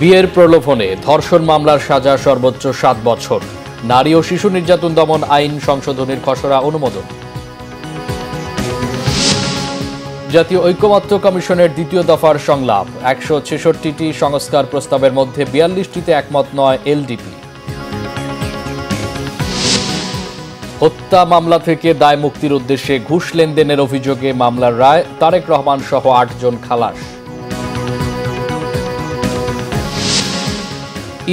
বিয়ের প্রলোভনে ধর্ষণ মামলার সাজা সর্বোচ্চ 7 বছর। নারী ও শিশু নির্যাতন দমন আইন সংশোধনের খসড়া অনুমোদন। জাতীয় ঐকমত্য কমিশনের দ্বিতীয় দফার সংলাপ। 166টি সংস্কার প্রস্তাবের মধ্যে 42টিতে একমত নয় এলডিপি। হত্যা মামলা থেকে দায় মুক্তির উদ্দেশ্যে ঘুষ লেনদেনের অভিযোগে মামলার রায়। তারেক রহমান সহ 8 জন খালাস।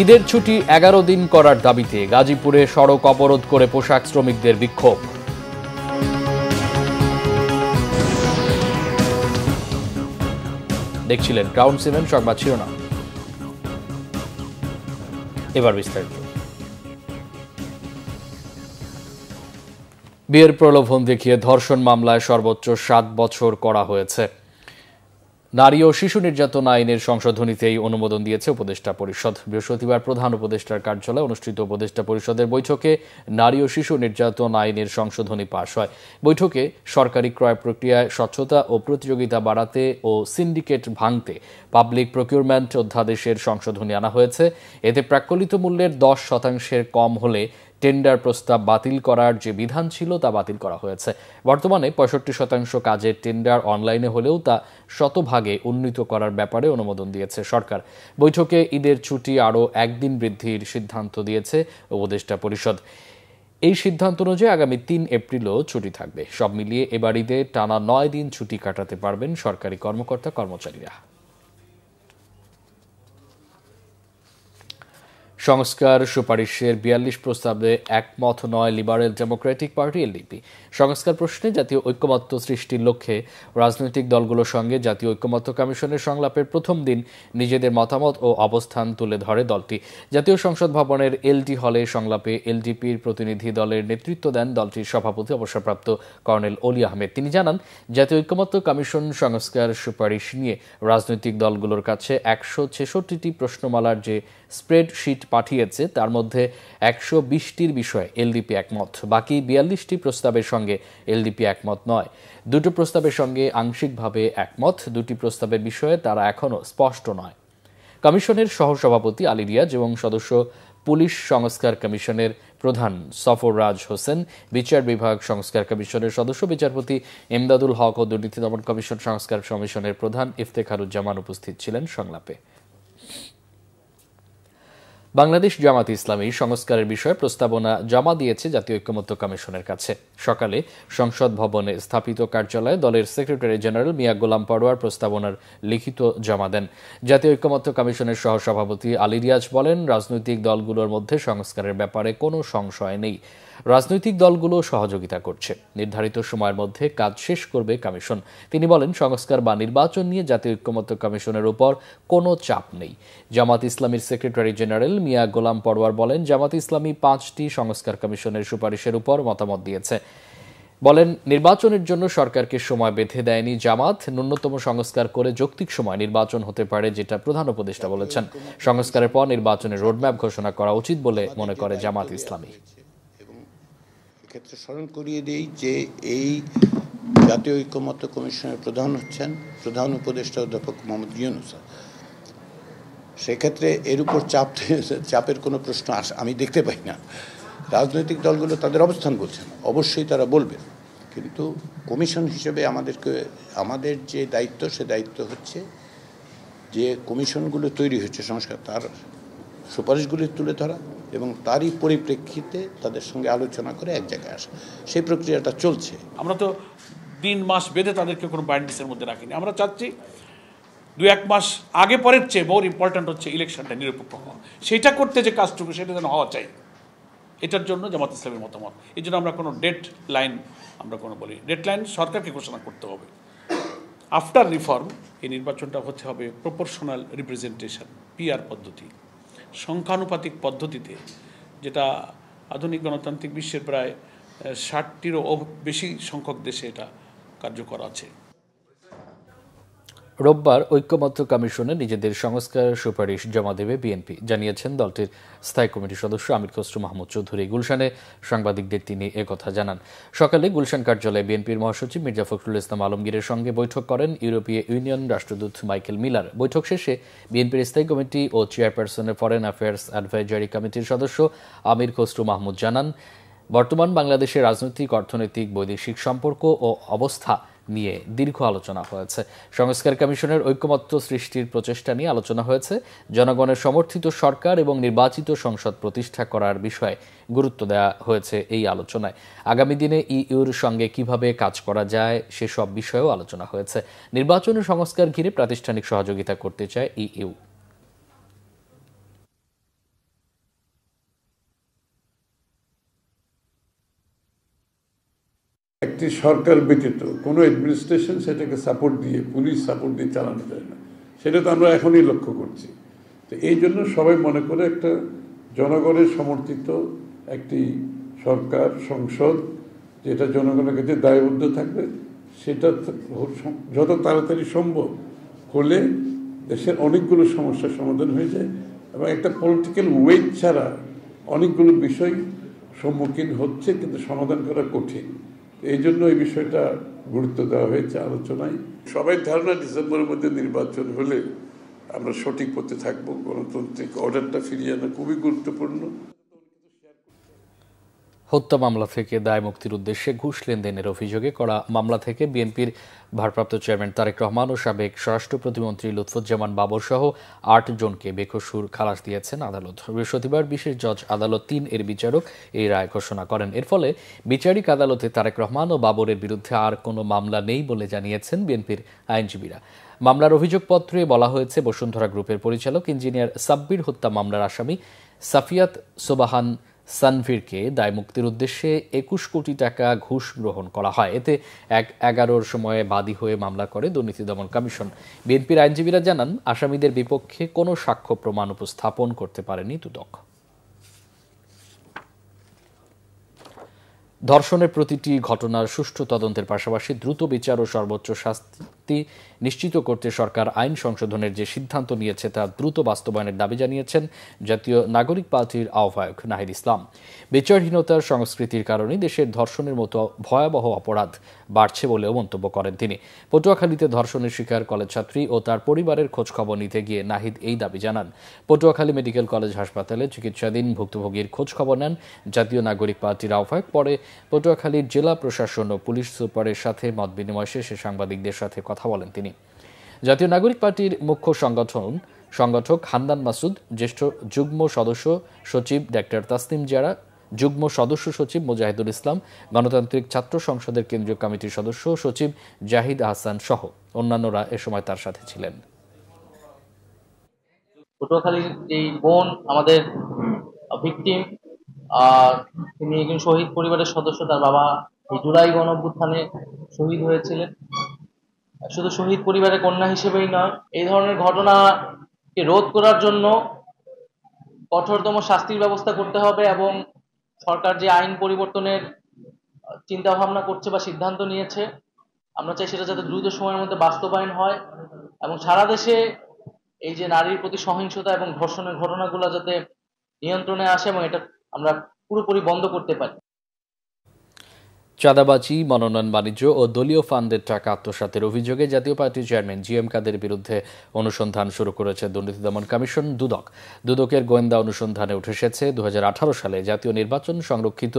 ঈদের ছুটি 11 দিন করার দাবিতে গাজীপুরে সড়ক অবরোধ করে পোশাক শ্রমিকদের বিক্ষোভ। দেখছিলেন ক্রাউন সিমেন্ট সংবাদ শিরোনাম। এবার বিস্তারিত। বিয়ের প্রলোভন দেখিয়ে ধর্ষণ মামলায় সর্বোচ্চ 7 বছর করা হয়েছে। নারী ও শিশু নির্যাতন আইনের সংশোধনীতে এই অনুমোদন দিয়েছে উপদেষ্টা পরিষদ। বৃহস্পতিবার প্রধান উপদেষ্টার কার্যালয়ে অনুষ্ঠিত উপদেষ্টা পরিষদের বৈঠকে নারী ও শিশু নির্যাতন আইনের সংশোধনী পাশ হয়। বৈঠকে সরকারি ক্রয় প্রক্রিয়ায় স্বচ্ছতা ও প্রতিযোগিতা বাড়াতে ও সিন্ডিকেট ভাঙতে পাবলিক প্রকিউরমেন্ট অধ্যাদেশের সংশোধনী আনা হয়েছে। এতে প্রাক্কলিত মূল্যের 10% কম হলে টেন্ডার প্রস্তাব বাতিল করার যে বিধান ছিল তা বাতিল করা হয়েছে। বর্তমানে 65% কাজের টেন্ডার অনলাইনে হলেও তা শতভাগে উন্নীত করার ব্যাপারে অনুমোদন দিয়েছে সরকার। বৈঠকে ঈদের ছুটি আরও 1 দিন বৃদ্ধির সিদ্ধান্ত দিয়েছে উপদেষ্টা পরিষদ। এই সিদ্ধান্ত অনুযায়ী আগামী 3 এপ্রিলও ছুটি থাকবে। সব মিলিয়ে এবার ঈদে টানা 9 দিন ছুটি কাটাতে পারবেন সরকারি কর্মকর্তা কর্মচারীরা। সংস্কার সুপারিশের 42 প্রস্তাবে একমত নয় লিবারেল ডেমোক্রেটিক পার্টি এলডিপি। সংস্কার প্রশ্নে জাতীয় ঐকমত্য সৃষ্টির লক্ষ্যে রাজনৈতিক দলগুলোর সঙ্গে জাতীয় ঐকমত্য কমিশনের সংলাপের প্রথম দিন নিজেদের মতামত ও অবস্থান তুলে ধরে দলটি। জাতীয় সংসদ ভবনের এলটি হলে সংলাপে এলডিপির প্রতিনিধি দলের নেতৃত্ব দেন দলটির সভাপতি অবসরপ্রাপ্ত কর্নেল অলি আহমেদ। তিনি জানান, জাতীয় ঐকমত্য কমিশন সংস্কার সুপারিশ নিয়ে রাজনৈতিক দলগুলোর কাছে 166টি প্রশ্নমালার যে স্প্রেডশিট পাঠিয়েছে তার মধ্যে 120টির বিষয়ে এলডিপি একমত। বাকি 42টি প্রস্তাবের সঙ্গে এলডিপি একমত নয়। 2টি প্রস্তাবের সঙ্গে আংশিকভাবে একমত। 2টি প্রস্তাবের বিষয়ে তারা এখনও স্পষ্ট নয়। কমিশনের সহসভাপতি আলী রিয়াজ এবং সদস্য পুলিশ সংস্কার কমিশনের প্রধান সফররাজ হোসেন, বিচার বিভাগ সংস্কার কমিশনের সদস্য বিচারপতি এমদাদুল হক ও দুর্নীতি দমন কমিশন সংস্কার কমিশনের প্রধান ইফতেখারুজ্জামান উপস্থিত ছিলেন সংলাপে। বাংলাদেশ জামাত ইসলামী সংস্কারের বিষয়ে প্রস্তাবনা জমা দিয়েছে জাতীয় ঐকমত্য কমিশনের কাছে। সকালে সংসদ ভবনে স্থাপিত কার্যালয়ে দলের সেক্রেটারি জেনারেল মিয়া গোলাম পরোয়ার প্রস্তাবনার লিখিত জমা দেন। জাতীয় ঐকমত্য কমিশনের সহসভাপতি আলী রিয়াজ বলেন, রাজনৈতিক দলগুলোর মধ্যে সংস্কারের ব্যাপারে কোনো সংশয় নেই। রাজনৈতিক দলগুলো সহযোগিতা করছে। নির্ধারিত সময়ের মধ্যে কাজ শেষ করবে কমিশন। তিনি বলেন, সংস্কার বা নির্বাচন নিয়ে জাতীয় ঐকমত্য কমিশনের উপর কোনো চাপ নেই। জামাত ইসলামীর সেক্রেটারি জেনারেল মিয়া গোলাম পরোয়ার বলেন, জামাত ইসলামী 5টি সংস্কার কমিশনের সুপারিশের উপর মতামত দিয়েছে। বলেন, নির্বাচনের জন্য সরকারকে সময় বেঁধে দেয়নি জামাত। ন্যূনতম সংস্কার করে যৌক্তিক সময় নির্বাচন হতে পারে, যেটা প্রধান উপদেষ্টা বলেছেন। সংস্কারের পর নির্বাচনের রোডম্যাপ ঘোষণা করা উচিত বলে মনে করে জামাত ইসলামী। ক্ষেত্রে স্মরণ করিয়ে দিই যে এই জাতীয় ঐকমত্য কমিশনের প্রধান হচ্ছেন প্রধান উপদেষ্টা অধ্যাপক মোহাম্মদ ইউনূস। সেক্ষেত্রে এর উপর চাপের কোনো প্রশ্ন আমি দেখতে পাই না। রাজনৈতিক দলগুলো তাদের অবস্থান বলছেন, অবশ্যই তারা বলবেন, কিন্তু কমিশন হিসেবে আমাদের যে দায়িত্ব, সে দায়িত্ব হচ্ছে যে কমিশনগুলো তৈরি হচ্ছে সংস্কার, তার সুপারিশগুলি তুলে ধরা এবং তারই পরিপ্রেক্ষিতে তাদের সঙ্গে আলোচনা করে এক জায়গায় আসা। সেই প্রক্রিয়াটা চলছে। আমরা তো 3 মাস বেঁধে তাদেরকে কোনো ব্যান্ডিসের মধ্যে রাখিনি। আমরা চাচ্ছি 2-1 মাস আগে পরের চেয়ে মোর ইম্পর্ট্যান্ট হচ্ছে ইলেকশনটা নিরপেক্ষ হওয়া। সেটা করতে যে কাজটুকু, সেটা যেন হওয়া চাই। এটার জন্য জামাত ইসলামের মতামত। এই জন্য আমরা কোনো ডেড লাইন সরকারকে ঘোষণা করতে হবে। আফটার রিফর্ম এই নির্বাচনটা হবে প্রপোর্শনাল রিপ্রেজেন্টেশন, পিআর পদ্ধতি, সংখ্যানুপাতিক পদ্ধতিতে, যেটা আধুনিক গণতান্ত্রিক বিশ্বের প্রায় 60টিরও বেশি সংখ্যক দেশে এটা কার্যকর আছে। রোববার ঐক্যমত্য কমিশনে নিজেদের সংস্কার সুপারিশ জমা দেবে বিএনপি, জানিয়েছেন দলটির স্থায়ী কমিটির সদস্য আমির খসরু মাহমুদ চৌধুরী। গুলশানে সাংবাদিকদের তিনি একথা জানান। সকালে গুলশান কার্যালয়ে বিএনপির মহাসচিব মির্জা ফখরুল ইসলাম আলমগীরের সঙ্গে বৈঠক করেন ইউরোপীয় ইউনিয়ন রাষ্ট্রদূত মাইকেল মিলার। বৈঠক শেষে বিএনপির স্থায়ী কমিটি ও চেয়ারপারসনের ফরেন অ্যাফেয়ার্স অ্যাডভাইজারি কমিটির সদস্য আমির খসরু মাহমুদ জানান, বর্তমান বাংলাদেশের রাজনৈতিক, অর্থনৈতিক, বৈদেশিক সম্পর্ক ও অবস্থা নিয়ে দীর্ঘ আলোচনা হয়েছে। সংস্কার কমিশনের ঐক্যমত্য সৃষ্টির প্রচেষ্টা নিয়ে আলোচনা হয়েছে। জনগণের সমর্থিত সরকার এবং নির্বাচিত সংসদ প্রতিষ্ঠা করার বিষয়ে গুরুত্ব দেওয়া হয়েছে এই আলোচনায়। আগামী দিনে ইইউর সঙ্গে কিভাবে কাজ করা যায় সেসব বিষয়েও আলোচনা হয়েছে। নির্বাচন ও সংস্কার ঘিরে প্রাতিষ্ঠানিক সহযোগিতা করতে চায় ইইউ। একটি সরকার ব্যতীত কোনো অ্যাডমিনিস্ট্রেশন সেটাকে সাপোর্ট দিয়ে, পুলিশ সাপোর্ট দিয়ে চালানো যায় না। সেটা তো আমরা এখনই লক্ষ্য করছি। তো এই জন্য সবাই মনে করে একটা জনগণের সমর্থিত একটি সরকার, সংসদ যেটা জনগণের কাছে দায়বদ্ধ থাকবে, সেটা যত তাড়াতাড়ি সম্ভব হলে দেশের অনেকগুলো সমস্যার সমাধান হয়ে যায় এবং একটা পলিটিক্যাল ওয়েট ছাড়া অনেকগুলো বিষয় সম্মুখীন হচ্ছে, কিন্তু সমাধান করা কঠিন। এই জন্য এই বিষয়টা গুরুত্ব দেওয়া হয়েছে আলোচনায়। সবাই ধারণা ডিসেম্বরের মধ্যে নির্বাচন হলে আমরা সঠিক পথে থাকবো। গণতান্ত্রিক অর্ডারটা ফিরিয়ে আনা খুবই গুরুত্বপূর্ণ। হত্যা মামলা থেকে দায় মুক্তির উদ্দেশ্যে ঘুষ লেনদেনের অভিযোগে করা মামলা থেকে বিএনপির ভারপ্রাপ্ত চেয়ারম্যান তারেক রহমান ও সাবেক স্বরাষ্ট্র প্রতিমন্ত্রী লুৎফুজ্জামান বাবর সহ ৮ জনকে বেকসুর খালাস দিয়েছেন আদালত। বৃহস্পতিবার বিশেষ জজ আদালত ৩ এর বিচারক এই রায় ঘোষণা করেন। এর ফলে বিচারিক আদালতে তারেক রহমান ও বাবরের বিরুদ্ধে আর কোনো মামলা নেই বলে জানিয়েছেন বিএনপির আইনজীবীরা। মামলার অভিযোগপত্রে বলা হয়েছে, বসুন্ধরা গ্রুপের পরিচালক ইঞ্জিনিয়ার সাব্বির হত্যা মামলার আসামি সাফিয়াত সোবাহান সানভীরকে দায়মুক্তির উদ্দেশ্যে ২১ কোটি টাকা ঘুষ গ্রহণ করা হয়। এতে ১/১১ সময়ে বাদী হয়ে মামলা করে দুর্নীতি দমন কমিশন। বিএনপির আইনজীবীরা জানান, আসামিদের বিপক্ষে কোনো সাক্ষ্য প্রমাণ উপস্থাপন করতে পারেনি দুদক। ধর্ষণের প্রতিটি ঘটনার সুষ্ঠু তদন্তের পাশাপাশি দ্রুত বিচার ও সর্বোচ্চ শাস্তি নিশ্চিত করতে সরকার আইন সংশোধনের যে সিদ্ধান্ত নিয়েছে তা দ্রুত বাস্তবায়নের দাবি জানিয়েছেন জাতীয় নাগরিক পার্টির আহ্বায়ক নাহিদ ইসলাম। বিচারহীনতার সংস্কৃতির কারণে দেশের ধর্ষণের মতো ভয়াবহ অপরাধ বাড়ছে বলেও মন্তব্য করেন তিনি। পটুয়াখালীতে ধর্ষণের শিকার কলেজ ছাত্রী ও তার পরিবারের খোঁজখবর নিতে গিয়ে নাহিদ এই দাবি জানান। পটুয়াখালী মেডিকেল কলেজ হাসপাতালে চিকিৎসাধীন ভুক্তভোগীর খোঁজখবর নেন জাতীয় নাগরিক পার্টির আহ্বায়ক। পরে পটুয়াখালীর জেলা প্রশাসন ও পুলিশ সুপারের সাথে মত বিনিময় শেষে সাংবাদিকদের সাথে কথা বলেন তিনি। জাতীয় নাগরিক পার্টির মুখ্য সংগঠক হান্নান মাসুদ, জ্যেষ্ঠ যুগ্ম সদস্য সচিব ডাক্তার তাসনিম জারা, যুগ্ম সদস্য সচিব মুজাহিদুল ইসলাম, গণতান্ত্রিক ছাত্র সংসদের কেন্দ্রীয় কমিটির সদস্য সচিব জাহিদ আহসান সহ অন্যান্যরা এ সময় তার সাথে ছিলেন। পটুয়াখালীর এই বোন আমাদের ভিকটিম, তিনি একজন শহীদ পরিবারের সদস্য। তার বাবা এই জুলাই গণঅভ্যুত্থানে শহীদ হয়েছিলেন। শুধু শহীদ পরিবারের কন্যা হিসেবেই নয়, এই ধরনের ঘটনাকে রোধ করার জন্য কঠোরতম শাস্তির ব্যবস্থা করতে হবে এবং সরকার যে আইন পরিবর্তনের চিন্তা ভাবনা করছে বা সিদ্ধান্ত নিয়েছে, আমরা চাই সেটা যাতে দ্রুত সময়ের মধ্যে বাস্তবায়ন হয় এবং সারা দেশে এই যে নারীর প্রতি সহিংসতা এবং ধর্ষণের ঘটনাগুলো যাতে নিয়ন্ত্রণে আসে এবং এটা আমরা পুরোপুরি বন্ধ করতে পারি। চাঁদাবাজি, মনোনয়ন বাণিজ্য ও দলীয় ফান্ডের টাকা আত্মসাতের অভিযোগে জাতীয় পার্টির চেয়ারম্যান জিএম কাদের বিরুদ্ধে অনুসন্ধান শুরু করেছে দুর্নীতি দমন কমিশন দুদক। দুদকের গোয়েন্দা অনুসন্ধানে উঠে এসেছে ২০১৮ সালে জাতীয় নির্বাচন সংরক্ষিত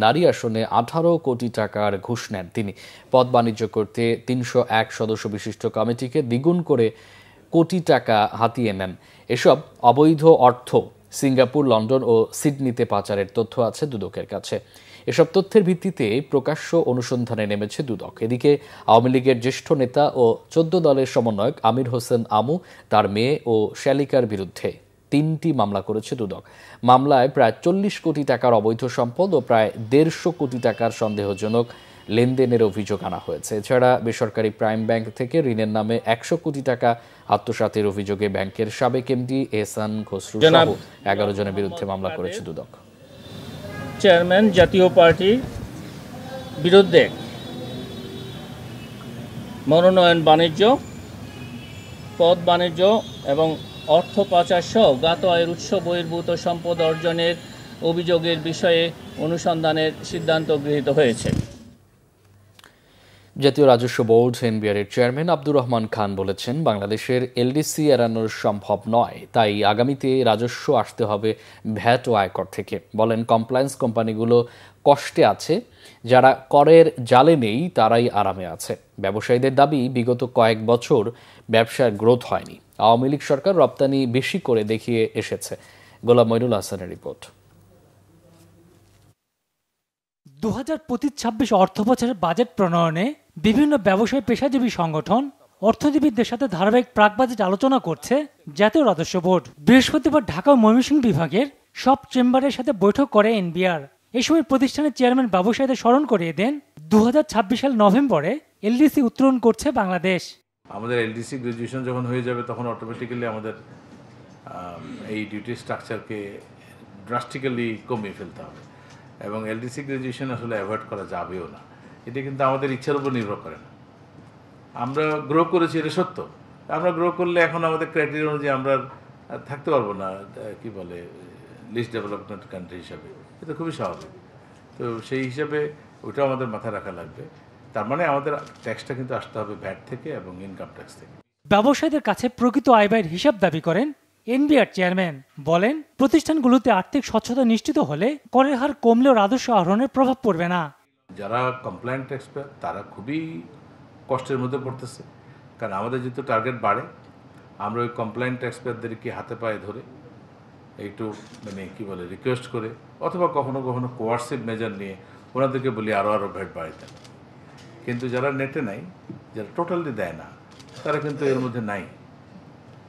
নারী আসনে ১৮ কোটি টাকার ঘুষ নেন তিনি। পদ বাণিজ্য করতে ৩০১ সদস্য বিশিষ্ট কমিটিকে দ্বিগুণ করে কোটি টাকা হাতিয়ে নেন। এসব অবৈধ অর্থ সিঙ্গাপুর, লন্ডন ও সিডনিতে পাচারের তথ্য আছে দুদকের কাছে। এসব তথ্যের ভিত্তিতে প্রকাশ্য অনুসন্ধানে নেমেছে দুদক। এদিকে আওয়ামী লীগের জ্যেষ্ঠ নেতা ও ১৪ দলের সমন্বয়ক আমির হোসেন আমু, তার মেয়ে ও শ্যালিকার বিরুদ্ধে ৩টি মামলা করেছে দুদক। মামলায় প্রায় ৪০ কোটি টাকার অবৈধ সম্পদ ও প্রায় ১৫০ কোটি টাকার সন্দেহজনক লেনদেনের অভিযোগ আনা হয়েছে। এছাড়া বেসরকারি প্রাইম ব্যাংক থেকে ঋণের নামে ১০০ কোটি টাকা আত্মসাতের অভিযোগে ব্যাংকের সাবেক এমডি এহসান খসরু সহ ১১ জনের বিরুদ্ধে মামলা করেছে দুদক। চেয়ারম্যান জাতীয় পার্টির বিরুদ্ধে মনোনয়ন বাণিজ্য পথ বাণিজ্য এবং অর্থ পাচার সহ জ্ঞাত আয়ের উৎস বহির্ভূত সম্পদ অর্জনের অভিযোগের বিষয়ে অনুসন্ধানের সিদ্ধান্ত গৃহীত হয়েছে। জাতীয় রাজস্ব বোর্ড এনবিআর এর চেয়ারম্যান আব্দুর রহমান খান বলেছেন, বাংলাদেশের এলডিসি এড়ানো সম্ভব নয়, তাই আগামীতে রাজস্ব আসতে হবে ভ্যাট ও আয়কর থেকে। বলেন, কমপ্লায়েন্স কোম্পানিগুলো কষ্টে আছে, যারা করের জালে নেই তারাই আরামে আছে। ব্যবসায়ীদের দাবি, বিগত কয়েক বছর ব্যবসার গ্রোথ হয়নি। আওয়ামী লীগ সরকার রপ্তানি বেশি করে দেখিয়ে এসেছে। গোলাম মইনুল হাসানের রিপোর্ট। 2025-26 অর্থবছরের বাজেট প্রণয়নে বিভিন্ন ব্যবসায়ী পেশাজীবী সংগঠন অর্থনীতিবিদদের সাথে ধারাবাহিক প্রাক বাজেট আলোচনা করছে জাতীয় রাজস্ব বোর্ড। বৃহস্পতিবার ঢাকা ও ময়মনসিংহ বিভাগের সব চেম্বারের সাথে বৈঠক করে এনবিআর। এই সময় প্রতিষ্ঠানের চেয়ারম্যান ব্যবসায়ীদের স্মরণ করিয়ে দেন, 2026 সাল নভেম্বরে এলডিসি উত্তোলন করছে বাংলাদেশ। আমাদের এলডিসি গ্রাজুয়েশন যখন হয়ে যাবে তখন অটোমেটিক্যালি আমাদের এই ডিউটি স্ট্রাকচারকে ড্রাস্টিক্যালি কমিয়ে ফেলতে হবে এবং এলডিসি গ্রাজুয়েশন আসলে অ্যাভয়েড করা যাবেও না। এটা কিন্তু আমাদের ইচ্ছার উপর নির্ভর করে না। আমরা গ্রো করেছি, এটা সত্য। আমরা গ্রো করলে এখন আমাদের ক্রাইটেরিয়া অনুযায়ী আমরা থাকতে পারবো না, কি বলে, লিস্ট ডেভেলপমেন্ট কান্ট্রি হিসাবে। এটা খুবই স্বাভাবিক। তো সেই হিসাবে ওইটাও আমাদের মাথায় রাখা লাগবে। তার মানে আমাদের ট্যাক্সটা কিন্তু আসতে হবে ভ্যাট থেকে এবং ইনকাম ট্যাক্স থেকে। ব্যবসায়ীদের কাছে প্রকৃত আয় ব্যয়ের হিসাব দাবি করেন এনবিআর চেয়ারম্যান। বলেন, প্রতিষ্ঠানগুলোতে আর্থিক স্বচ্ছতা নিশ্চিত হলে করের হার কমলেও রাজস্ব আহরণের প্রভাব পড়বে না। যারা কমপ্লায়েন্ট এক্সপার্ট তারা খুবই কষ্টের মধ্যে পড়তেছে, কারণ আমাদের যেহেতু টার্গেট বাড়ে, আমরা ওই কমপ্লায়েন্ট এক্সপার্টদেরকে হাতে পায়ে ধরে একটু মানে কি বলে রিকোয়েস্ট করে অথবা কখনো কখনো কোয়ার্সিভ মেজার নিয়ে ওনাদেরকে বলি আরও ভ্যাট বাড়িয়ে দেন। কিন্তু যারা নেটে নাই, যারা টোটালি দেয় না, তারা কিন্তু এর মধ্যে নাই।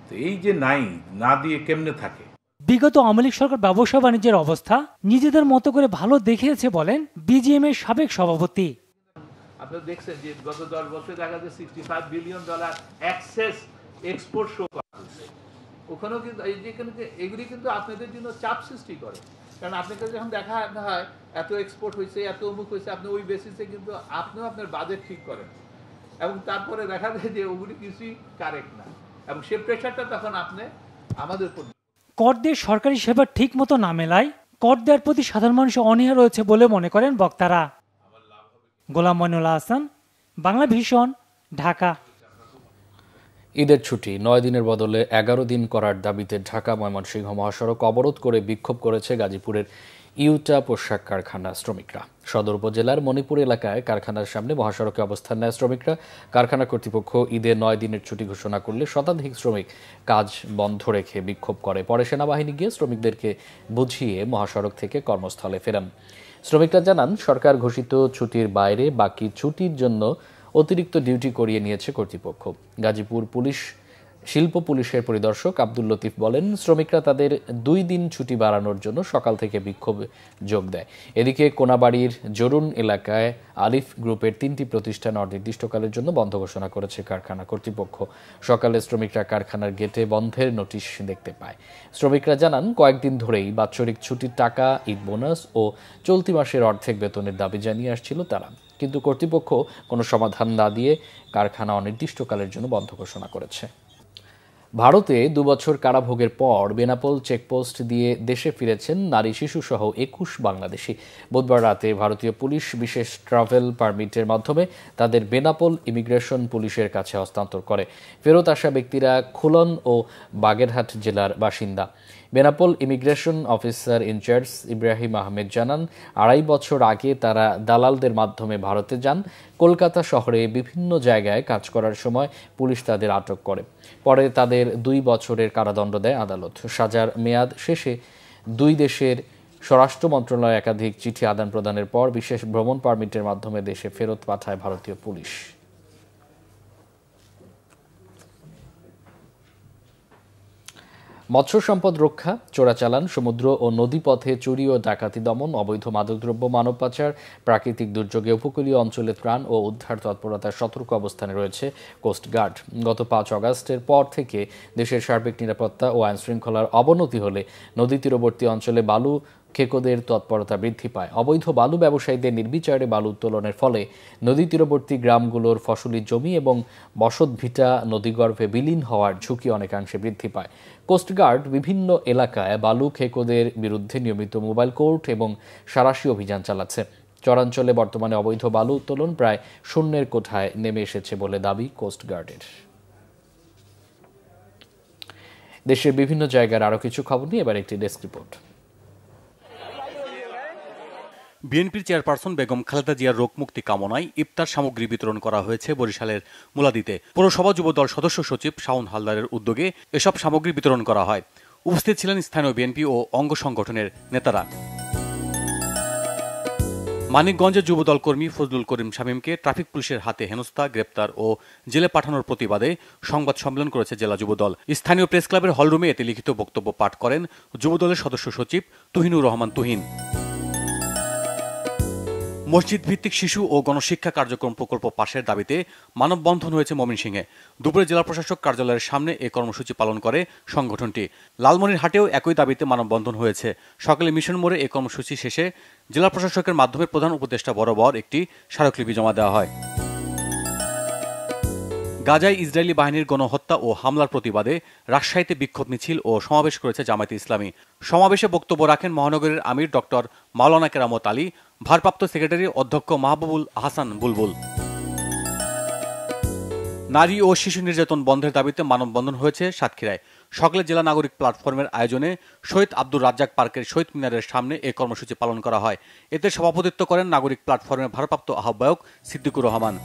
তো এই যে নাই, না দিয়ে কেমনে থাকে। বিগত আওয়ামী লীগ সরকার ব্যবসা বাণিজ্যের অবস্থা নিজেদের মতো করে ভালো দেখিয়েছে বলেন বিজিএম এর সাবেক সভাপতি। আপনারা দেখছেন যে গত 10 বছরে দেখা যায় $65 বিলিয়ন এক্সেস এক্সপোর্ট শো করা হচ্ছে। ওখানেও কিন্তু এগুলি কিন্তু আপনাদের জন্য চাপ সৃষ্টি করে, কারণ আপনাকে যখন দেখা হয় এত এক্সপোর্ট হয়েছে, এত অমুক হয়েছে, আপনি ওই বেসিসে কিন্তু আপনিও আপনার বাজেট ঠিক করেন এবং তারপরে দেখা যায় যে ওগুলি কিছুই কারেক্ট না এবং সে প্রেশারটা তখন আপনি আমাদের উপর। কর দিয়ে সরকারি সেবা ঠিক মতো না মেলায় কর দেওয়ার প্রতি সাধারণ মানুষের অনীহা রয়েছে বলে মনে করেন বক্তারা। গোলাম মইনুল হাসান, বাংলা ভিশন, ঢাকা। ঈদের ছুটি 9 দিনের বদলে 11 দিন করার দাবিতে ঢাকা ময়মনসিংহ মহাসড়ক অবরোধ করে বিক্ষোভ করেছে গাজীপুরের ইউটা পোশাক কারখানা শ্রমিকরা। সদর উপজেলার মণিপুর এলাকায় কারখানার সামনে মহাসড়কে অবস্থান নেয় শ্রমিকরা। কারখানা কর্তৃপক্ষ ঈদের 9 দিনের ছুটি ঘোষণা করলে শতাধিক শ্রমিক কাজ বন্ধ রেখে বিক্ষোভ করে। পরে সেনাবাহিনী গিয়ে শ্রমিকদেরকে বুঝিয়ে মহাসড়ক থেকে কর্মস্থলে ফেরান। শ্রমিকরা জানান, সরকার ঘোষিত ছুটির বাইরে বাকি ছুটির জন্য অতিরিক্ত ডিউটি করিয়ে নিয়েছে কর্তৃপক্ষ। গাজীপুর শিল্প পুলিশের পরিদর্শক আব্দুল লতিফ বলেন, শ্রমিকরা তাদের 2 দিন ছুটি বাড়ানোর জন্য সকাল থেকে বিক্ষোভে যোগ দেয়। এদিকে কোনাবাড়ির জরুন এলাকায় আলিফ গ্রুপের 3টি প্রতিষ্ঠান অনির্দিষ্টকালের জন্য বন্ধ ঘোষণা করেছে কারখানা কর্তৃপক্ষ। সকালে শ্রমিকরা কারখানার গেটে বন্ধের নোটিশ দেখতে পায়। শ্রমিকরা জানান, কয়েকদিন ধরেই বাৎসরিক ছুটির টাকা, ঈদ বোনাস ও চলতি মাসের অর্ধেক বেতনের দাবি জানিয়ে আসছিল তারা, কিন্তু কর্তৃপক্ষ কোনো সমাধান না দিয়ে কারখানা অনির্দিষ্টকালের জন্য বন্ধ ঘোষণা করেছে। ভারতে 2 বছর কারাভোগের পর বেনাপোল চেকপোস্ট দিয়ে দেশে ফিরেছেন নারী শিশুসহ 21 বাংলাদেশি। বুধবার রাতে ভারতীয় পুলিশ বিশেষ ট্রাভেল পারমিটের মাধ্যমে তাদের বেনাপোল ইমিগ্রেশন পুলিশের কাছে হস্তান্তর করে। ফেরত আসা ব্যক্তিরা খুলন ও বাগেরহাট জেলার বাসিন্দা। Benapole immigration officer incharge Ibrahim Ahmed জানান, 2.5 বছর আগে তারা দালালদের মাধ্যমে ভারতে যান। কলকাতা শহরে বিভিন্ন জায়গায় কাজ করার সময় পুলিশ তাদের আটক করে। পরে তাদের 2 বছরের কারাদণ্ড দেয় আদালত। সাজার মেয়াদ শেষে 2 দেশের স্বরাষ্ট্র মন্ত্রণালয় একাধিক চিঠি আদান প্রদানের পর বিশেষ ভ্রমণ পারমিটের মাধ্যমে দেশে ফেরত পাঠায় ভারতীয় পুলিশ। মৎস্য সম্পদ রক্ষা, চোরাচালান, সমুদ্র ও নদীপথে চুরি ও ডাকাতি দমন, অবৈধ মাদকদ্রব্য, মানব পাচার, প্রাকৃতিক দুর্যোগে উপকূলীয় অঞ্চলে ত্রাণ ও উদ্ধার তৎপরতার সতর্ক অবস্থানে রয়েছে কোস্টগার্ড। গত 5 আগস্টের পর থেকে দেশের সার্বিক নিরাপত্তা ও আইনশৃঙ্খলার অবনতি হলে নদী তীরবর্তী অঞ্চলে বালু খেকোদের তৎপরতা বৃদ্ধি পায়। অবৈধ বালু ব্যবসায়ীদের নির্বিচারে বালু উত্তোলনের ফলে নদী তীরবর্তী গ্রামগুলোর ফসলি জমি এবং বসতভিটা নদীগর্ভে বিলীন হওয়ার ঝুঁকি অনেকাংশে বৃদ্ধি পায়। কোস্টগার্ড বিভিন্ন এলাকায় বালু খেকোদের বিরুদ্ধে নিয়মিত মোবাইল কোর্ট এবং সাঁড়াশি অভিযান চালাচ্ছে। চরাঞ্চলে বর্তমানে অবৈধ বালু উত্তোলন প্রায় শূন্যের কোঠায় নেমে এসেছে বলে দাবি কোস্টগার্ডের। দেশের বিভিন্ন জায়গার আরও কিছু খবর নিয়ে এবার একটি ডেস্ক রিপোর্ট। বিএনপির চেয়ারপারসন বেগম খালেদা জিয়ার রোগমুক্তি কামনায় ইফতার সামগ্রী বিতরণ করা হয়েছে বরিশালের মুলাদিতে। পৌরসভা যুবদল সদস্য সচিব শাওন হালদারের উদ্যোগে এসব সামগ্রী বিতরণ করা হয়। উপস্থিত ছিলেন স্থানীয় বিএনপি ও অঙ্গ সংগঠনের নেতারা। মানিকগঞ্জের যুবদল কর্মী ফজলুল করিম শামীমকে ট্রাফিক পুলিশের হাতে হেনস্থা, গ্রেপ্তার ও জেলে পাঠানোর প্রতিবাদে সংবাদ সম্মেলন করেছে জেলা যুবদল। স্থানীয় প্রেস ক্লাবের হলরুমে এতে লিখিত বক্তব্য পাঠ করেন যুবদলের সদস্য সচিব তুহিনুর রহমান তুহিন। মসজিদ ভিত্তিক শিশু ও গণশিক্ষা কার্যক্রম প্রকল্প পাশের দাবিতে মানববন্ধন হয়েছে ময়মনসিংহে। দুপুরে জেলা প্রশাসক কার্যালয়ের সামনে এই কর্মসূচি পালন করে সংগঠনটি। লালমনিরহাটেও একই দাবিতে মানববন্ধন হয়েছে। সকালে মিশন মোড়ে এই কর্মসূচি শেষে জেলা প্রশাসকের মাধ্যমে প্রধান উপদেষ্টা বরাবর একটি স্মারকলিপি জমা দেওয়া হয়। গাজায় ইসরায়েলি বাহিনীর গণহত্যা ও হামলার প্রতিবাদে রাজশাহীতে বিক্ষোভ মিছিল ও সমাবেশ করেছে জামায়াতে ইসলামী। সমাবেশে বক্তব্য রাখেন মহানগরের আমির ডক্টর মাওলানা কেরামত আলী, ভারপ্রাপ্ত সেক্রেটারি অধ্যক্ষ মাহবুবুল হাসান বুলবুল। নারী ও শিশু নির্যাতন বন্ধের দাবিতে মানববন্ধন হয়েছে সাতক্ষীরায়। সকালে জেলা নাগরিক প্ল্যাটফর্মের আয়োজনে শহীদ আব্দুর রাজ্জাক পার্কের শহীদ মিনারের সামনে এই কর্মসূচি পালন করা হয়। এতে সভাপতিত্ব করেন নাগরিক প্ল্যাটফর্মের ভারপ্রাপ্ত আহ্বায়ক সিদ্দিকুর রহমান।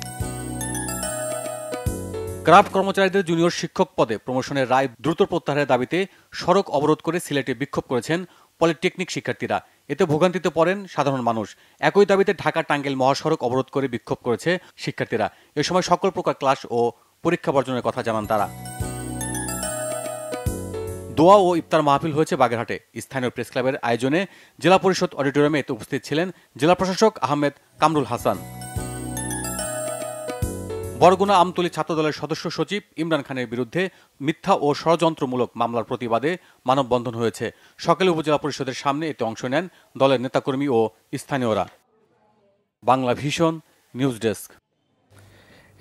ক্রাফট কর্মচারীদের জুনিয়র শিক্ষক পদে প্রমোশনের রায় দ্রুত প্রত্যাহারের দাবিতে সড়ক অবরোধ করে সিলেটে বিক্ষোভ করেছেন পলিটেকনিক শিক্ষার্থীরা। এতে ভোগান্তিতে পড়েন সাধারণ মানুষ। একই দাবিতে ঢাকা টাঙ্গাইল মহাসড়ক অবরোধ করে বিক্ষোভ করেছে শিক্ষার্থীরা। এ সময় সকল প্রকার ক্লাস ও পরীক্ষা বর্জনের কথা জানান তারা। দোয়া ও ইফতার মাহফিল হয়েছে বাগেরহাটে। স্থানীয় প্রেস ক্লাবের আয়োজনে জেলা পরিষদ অডিটোরিয়ামে এতে উপস্থিত ছিলেন জেলা প্রশাসক আহমেদ কামরুল হাসান। বরগুনা আমতলী ছাত্রদলের সদস্য সচিব ইমরান খানের বিরুদ্ধে মিথ্যা ও ষড়যন্ত্রমূলক মামলার প্রতিবাদে মানববন্ধন হয়েছে। সকালে উপজেলা পরিষদের সামনে এতে অংশ নেন দলের নেতাকর্মী ও স্থানীয়রা। Bangla vision news desk.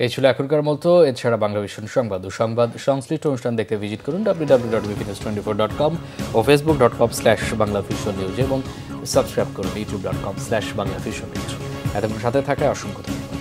এই ছিল এখনকার মতো। এছাড়া বাংলা ভিশন সংবাদ ও সংবাদ সংশ্লিষ্ট অনুষ্ঠান দেখতে ভিজিট করুন www.bpnews24.com ও facebook.com/banglavisionnews এবং সাবস্ক্রাইব করুন youtube.com/banglavisionnews। এতক্ষণ সাথে থাকায় অসংখ্য ধন্যবাদ।